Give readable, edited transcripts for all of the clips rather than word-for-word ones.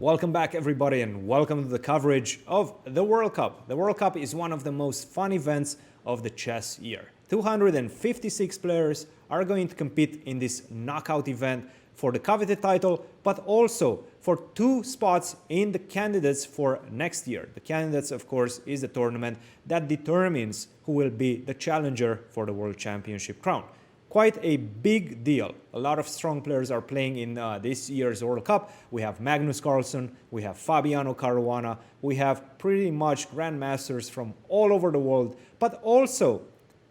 Welcome back everybody and welcome to the coverage of the World Cup. The World Cup is one of the most fun events of the chess year. 256 players are going to compete in this knockout event for the coveted title, but also for 2 spots in the candidates for next year. The candidates, of course, is the tournament that determines who will be the challenger for the World Championship crown. Quite a big deal. A lot of strong players are playing in this year's World Cup. We have Magnus Carlsen, we have Fabiano Caruana, we have pretty much grandmasters from all over the world, but also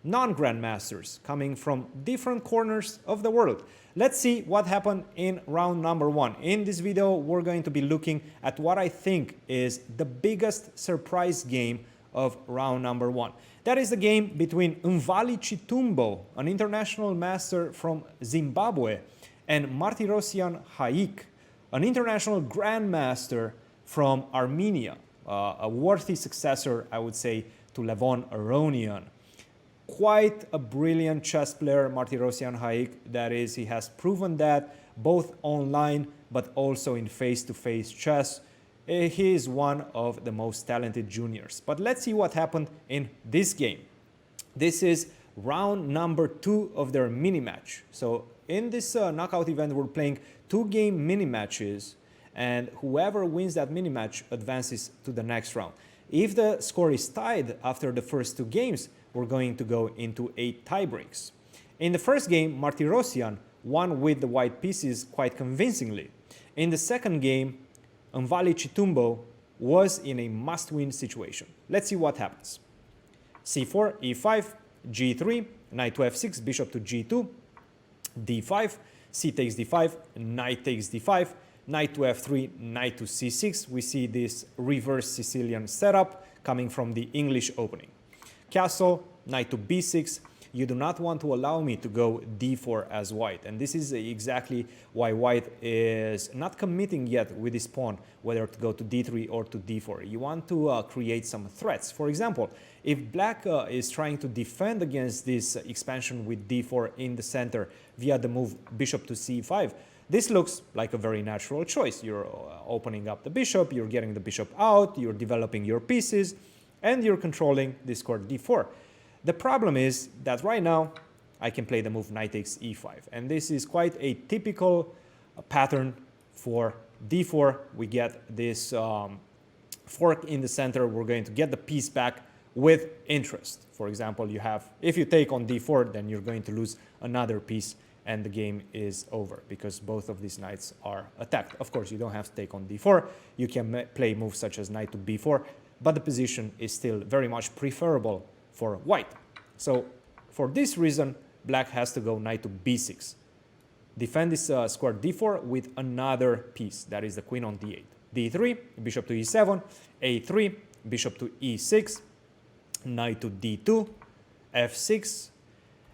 non-grandmasters coming from different corners of the world. Let's see what happened in round number 1. In this video, we're going to be looking at what I think is the biggest surprise game of round number 1. That is the game between Mvali Chitumbo, an international master from Zimbabwe, and Martirosyan Haik, an international grandmaster from Armenia, a worthy successor, I would say, to Levon Aronian. Quite a brilliant chess player, Martirosyan Haik. That is, he has proven that both online but also in face-to-face chess. He is one of the most talented juniors. But let's see what happened in this game. This is round number 2 of their mini match. So in this knockout event, we're playing 2-game mini matches, and whoever wins that mini match advances to the next round. If the score is tied after the first 2 games, we're going to go into 8 tie-breaks. In the first game, Martirosyan won with the white pieces quite convincingly. In the second game, Mvali Chitumbo was in a must-win situation. Let's see what happens. c4, e5, g3, knight to f6, bishop to g2, d5, c takes d5, knight takes d5, knight to f3, knight to c6. We see this reverse Sicilian setup coming from the English opening. Castle, knight to b6. You do not want to allow me to go d4 as white, and this is exactly why white is not committing yet with this pawn whether to go to d3 or to d4. You want to create some threats. For example, if black is trying to defend against this expansion with d4 in the center via the move bishop to c5, this looks like a very natural choice. You're opening up the bishop, you're getting the bishop out, you're developing your pieces, and you're controlling this court d4. The problem is that right now I can play the move knight takes e5, and this is quite a typical pattern for d4. We get this fork in the center. We're going to get the piece back with interest. For example, if you take on d4, then you're going to lose another piece and the game is over because both of these knights are attacked. Of course, you don't have to take on d4. You can play moves such as knight to b4, but the position is still very much preferable for white. So for this reason, black has to go knight to b6. Defend this square d4 with another piece, that is the queen on d8. d3, bishop to e7, a3, bishop to e6, knight to d2, f6.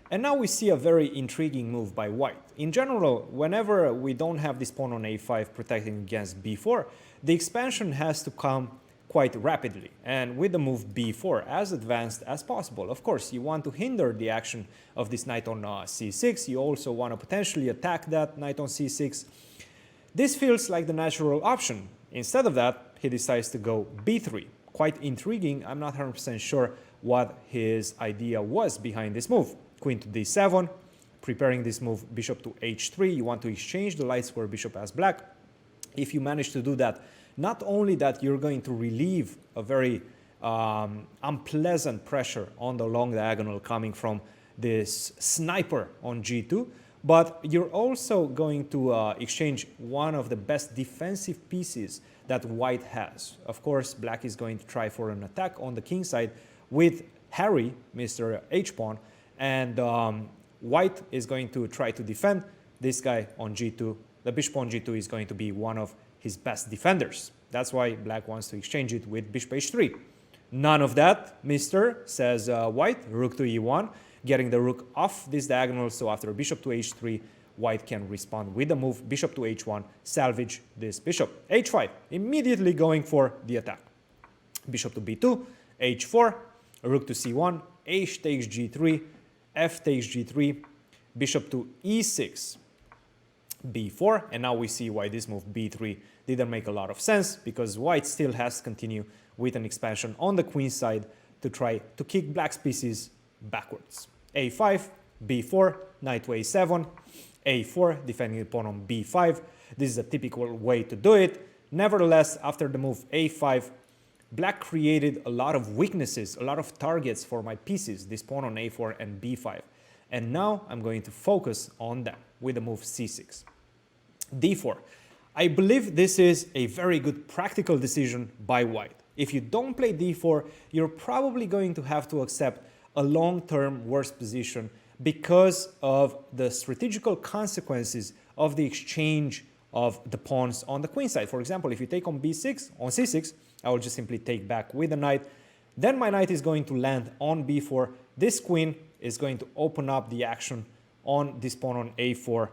And now we see a very intriguing move by white. In general, whenever we don't have this pawn on a5 protecting against b4, the expansion has to come quite rapidly, and with the move b4 as advanced as possible. Of course, you want to hinder the action of this knight on c6. You also want to potentially attack that knight on c6. This feels like the natural option. Instead of that, he decides to go b3. Quite intriguing. I'm not 100% sure what his idea was behind this move. Queen to d7, preparing this move bishop to h3. You want to exchange the light square bishop as black. If you manage to do that, not only that you're going to relieve a very unpleasant pressure on the long diagonal coming from this sniper on g2, but you're also going to exchange one of the best defensive pieces that white has. Of course, black is going to try for an attack on the king side with Harry, Mr. H-pawn, and white is going to try to defend this guy on g2. The bishop on g2 is going to be one of his best defenders. That's why black wants to exchange it with bishop h3. None of that, mister, says white. Rook to e1, getting the rook off this diagonal, so after bishop to h3, white can respond with the move bishop to h1, salvage this bishop. h5, immediately going for the attack. Bishop to b2, h4, rook to c1, h takes g3, f takes g3, bishop to e6. b4, and now we see why this move b3 didn't make a lot of sense, because white still has to continue with an expansion on the queen side to try to kick black's pieces backwards. a5, b4, knight to a7, a4, defending the pawn on b5. This is a typical way to do it. Nevertheless, after the move a5, black created a lot of weaknesses, a lot of targets for my pieces, this pawn on a4 and b5. And now I'm going to focus on them with the move c6. d4. I believe this is a very good practical decision by white. If you don't play d4, you're probably going to have to accept a long-term worse position because of the strategical consequences of the exchange of the pawns on the queen side. For example, if you take on b6, on c6, I will just simply take back with the knight. Then my knight is going to land on b4. This queen is going to open up the action on this pawn on a4.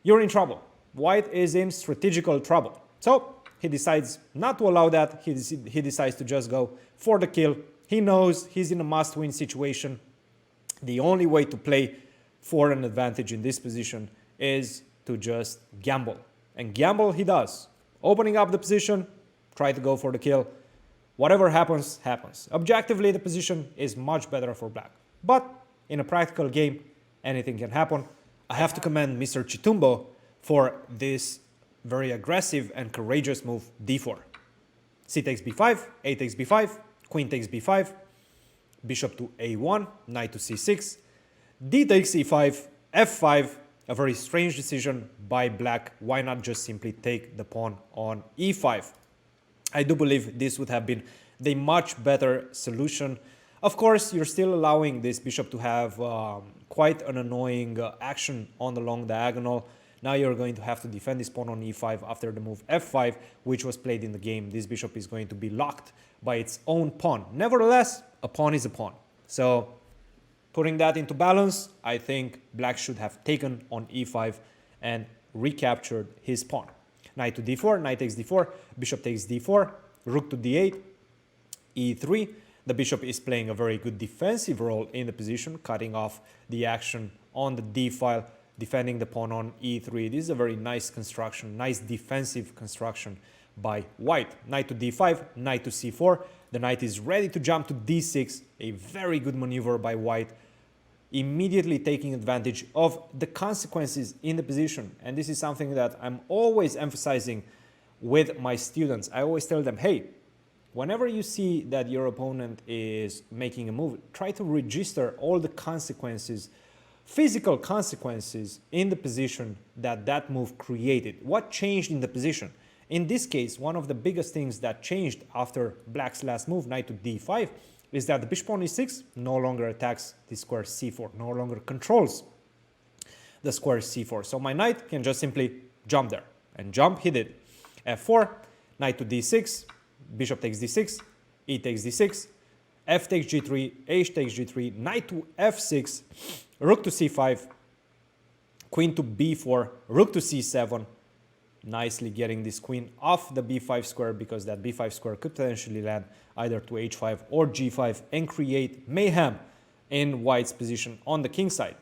You're in trouble. White is in strategical trouble. So he decides not to allow that. He decides to just go for the kill. He knows he's in a must-win situation. The only way to play for an advantage in this position is to just gamble. And gamble he does. Opening up the position, try to go for the kill. Whatever happens, happens. Objectively, the position is much better for black. But in a practical game, anything can happen. I have to commend Mr. Chitumbo for this very aggressive and courageous move, d4. C takes b5, a takes b5, queen takes b5, bishop to a1, knight to c6, d takes e5, f5, a very strange decision by black. Why not just simply take the pawn on e5? I do believe this would have been the much better solution. Of course, you're still allowing this bishop to have quite an annoying action on the long diagonal. Now you're going to have to defend this pawn on e5 after the move f5, which was played in the game. This bishop is going to be locked by its own pawn. Nevertheless, a pawn is a pawn. So putting that into balance, I think black should have taken on e5 and recaptured his pawn. Knight to d4, knight takes d4, bishop takes d4, rook to d8, e3. The bishop is playing a very good defensive role in the position, cutting off the action on the d file, defending the pawn on e3. This is a very nice construction, nice defensive construction by white. Knight to d5, knight to c4. The knight is ready to jump to d6, a very good maneuver by white, immediately taking advantage of the consequences in the position. And this is something that I'm always emphasizing with my students. I always tell them, hey, whenever you see that your opponent is making a move, try to register all the consequences, physical consequences in the position that that move created. What changed in the position? In this case, one of the biggest things that changed after black's last move, knight to d5, is that the bishop on e6 no longer attacks the square c4, no longer controls the square c4. So my knight can just simply jump there. And jump he did. f4, knight to d6, bishop takes d6, e takes d6, f takes g3, h takes g3, knight to f6, rook to c5, queen to b4, rook to c7, nicely getting this queen off the b5 square, because that b5 square could potentially land either to h5 or g5 and create mayhem in white's position on the king side.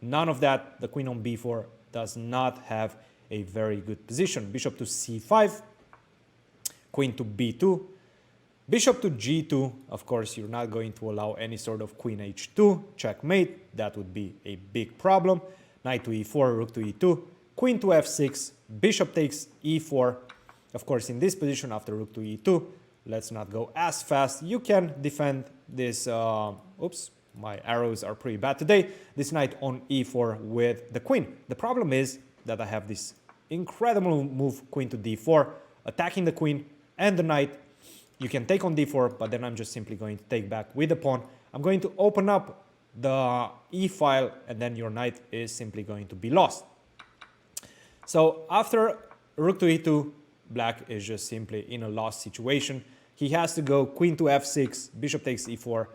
None of that. The queen on b4 does not have a very good position. Bishop to c5, queen to b2, bishop to g2. Of course, you're not going to allow any sort of queen h2, checkmate. That would be a big problem. Knight to e4, rook to e2, queen to f6, bishop takes e4. Of course, in this position, after rook to e2, let's not go as fast. You can defend this, oops, my arrows are pretty bad today, this knight on e4 with the queen. The problem is that I have this incredible move, queen to d4, attacking the queen and the knight. You can take on d4, but then I'm just simply going to take back with the pawn. I'm going to open up the e file, and then your knight is simply going to be lost. So after rook to e2, black is just simply in a lost situation. He has to go queen to f6, bishop takes e4,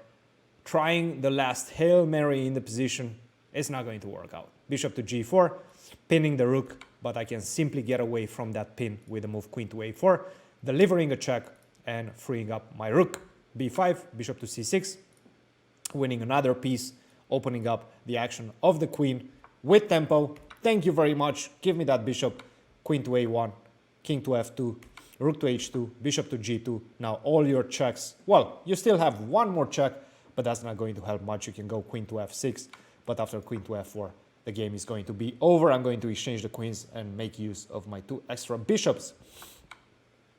trying the last Hail Mary in the position. It's not going to work out. Bishop to g4, pinning the rook, but I can simply get away from that pin with the move queen to a4, delivering a check and freeing up my rook. b5, bishop to c6, winning another piece, opening up the action of the queen with tempo. Thank you very much. Give me that bishop. Queen to a1, king to f2, rook to h2, bishop to g2. Now all your checks. Well, you still have one more check, but that's not going to help much. You can go queen to f6, but after queen to f4, the game is going to be over. I'm going to exchange the queens and make use of my 2 extra bishops.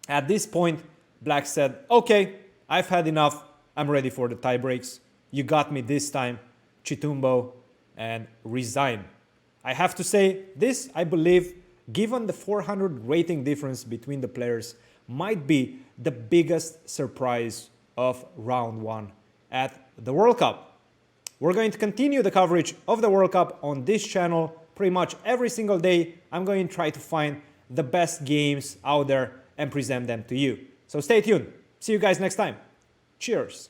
At this point, black said, okay, I've had enough. I'm ready for the tie breaks. You got me this time, Chitumbo, and resign. I have to say, this, I believe, given the 400 rating difference between the players, might be the biggest surprise of round 1 at the World Cup. We're going to continue the coverage of the World Cup on this channel pretty much every single day. I'm going to try to find the best games out there and present them to you. So stay tuned. See you guys next time. Cheers.